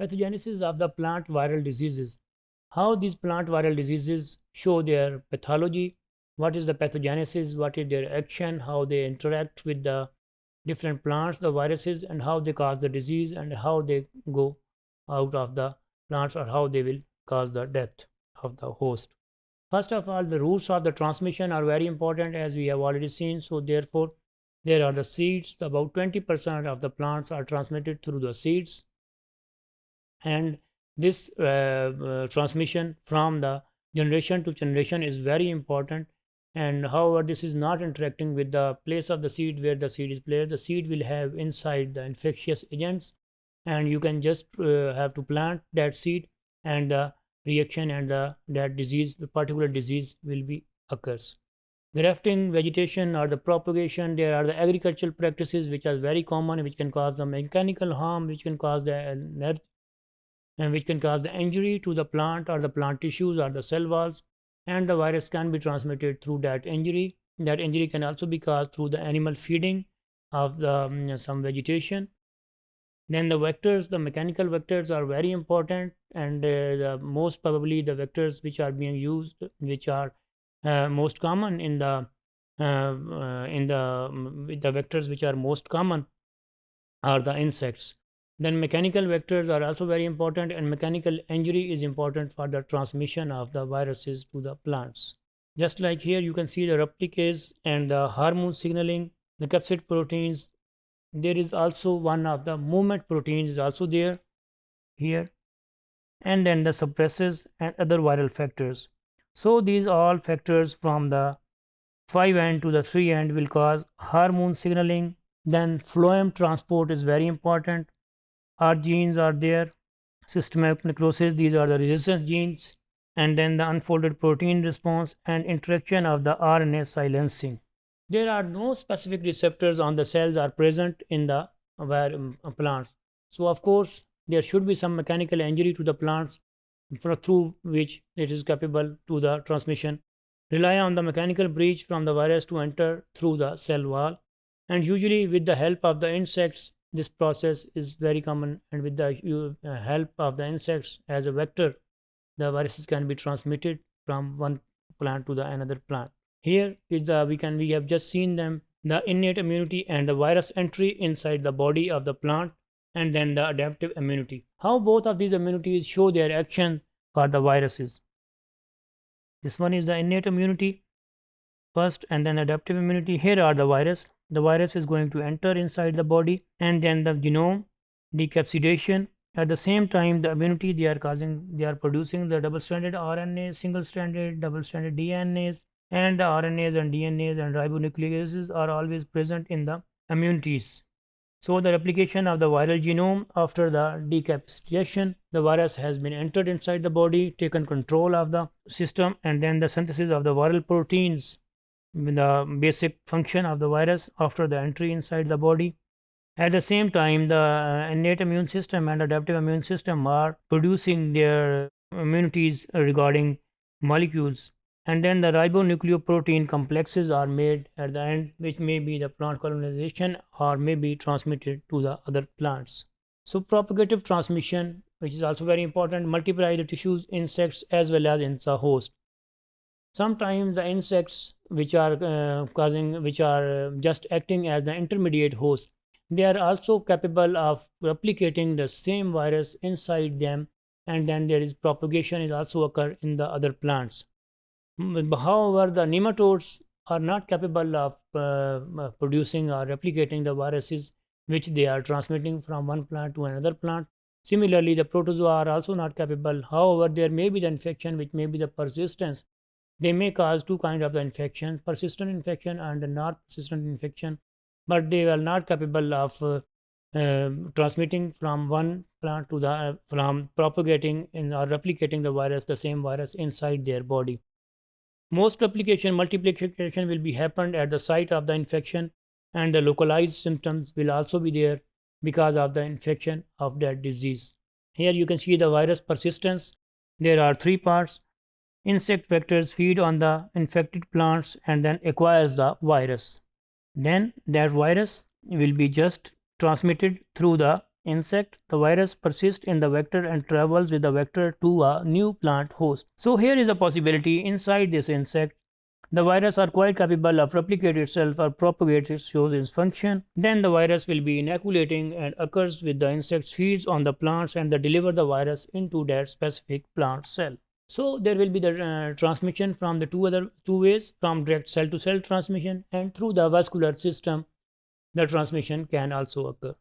Pathogenesis of the plant viral diseases. How these plant viral diseases show their pathology, what is the pathogenesis, what is their action, how they interact with the different plants, the viruses, and how they cause the disease, and how they go out of the plants, or how they will cause the death of the host. First of all, the routes of the transmission are very important, as we have already seen. So therefore, there are the seeds. About 20% of the plants are transmitted through the seeds, and this transmission from the generation to generation is very important. And however, this is not interacting with the place of the seed where the seed is placed. The seed will have inside the infectious agents, and you can just have to plant that seed, and the reaction and that disease, the particular disease, will be occurs. Grafting, vegetation, or the propagation, there are the agricultural practices which are very common, which can cause the mechanical harm, which can cause the and which can cause the injury to the plant or the plant tissues or the cell walls, and the virus can be transmitted through that injury. That injury can also be caused through the animal feeding of the some vegetation. Then the vectors, the mechanical vectors are very important, and the most probably the vectors which are being used, which are most common in the vectors which are most common are the insects. Then mechanical vectors are also very important, and mechanical injury is important for the transmission of the viruses to the plants. Just like here, you can see the replicase and the hormone signaling, the capsid proteins. There is also one of the movement proteins is also there here, and then the suppressors and other viral factors. So these all factors from the 5 end to the 3 end will cause hormone signaling. Then phloem transport is very important. Our genes are there. Systemic necrosis, these are the resistance genes. And then the unfolded protein response and interaction of the RNA silencing. There are no specific receptors on the cells are present in the plants. So of course, there should be some mechanical injury to the plants through which it is capable to the transmission. Rely on the mechanical breach from the virus to enter through the cell wall, and usually with the help of the insects, this process is very common, and with the help of the insects as a vector, the viruses can be transmitted from one plant to the another plant. Here is the we have just seen them, the innate immunity and the virus entry inside the body of the plant, and then the adaptive immunity. How both of these immunities show their action for the viruses. This one is the innate immunity first, and then adaptive immunity. Here are the virus. The virus is going to enter inside the body, and then the genome decapsidation. At the same time, the immunity they are producing the double-stranded RNA, single-stranded, double-stranded DNAs, and the RNAs and DNAs and ribonucleases are always present in the immunities. So the replication of the viral genome after the decapsidation, the virus has been entered inside the body, taken control of the system, and then the synthesis of the viral proteins, the basic function of the virus after the entry inside the body. At the same time, the innate immune system and adaptive immune system are producing their immunities regarding molecules, and then the ribonucleoprotein complexes are made at the end, which may be the plant colonization or may be transmitted to the other plants. So propagative transmission, which is also very important, multiply the tissues, insects as well as in the host. Sometimes the insects which are just acting as the intermediate host, they are also capable of replicating the same virus inside them, and then there is propagation is also occur in the other plants. However, the nematodes are not capable of producing or replicating the viruses which they are transmitting from one plant to another plant. Similarly, the protozoa are also not capable. However, there may be the infection which may be the persistence. They may cause two kinds of the infection, persistent infection and the not persistent infection, but they are not capable of transmitting from one plant to the from propagating or replicating the virus, the same virus inside their body. Most multiplication will be happened at the site of the infection, and the localized symptoms will also be there because of the infection of that disease. Here you can see the virus persistence. There are three parts. Insect vectors feed on the infected plants and then acquires the virus. Then that virus will be just transmitted through the insect, the virus persists in the vector and travels with the vector to a new plant host. So here is a possibility inside this insect. The virus are quite capable of replicate itself or propagate it shows its function. Then the virus will be inoculating and occurs with the insect feeds on the plants and they deliver the virus into that specific plant cell. So there will be the transmission from the two ways, from direct cell to cell transmission and through the vascular system the transmission can also occur.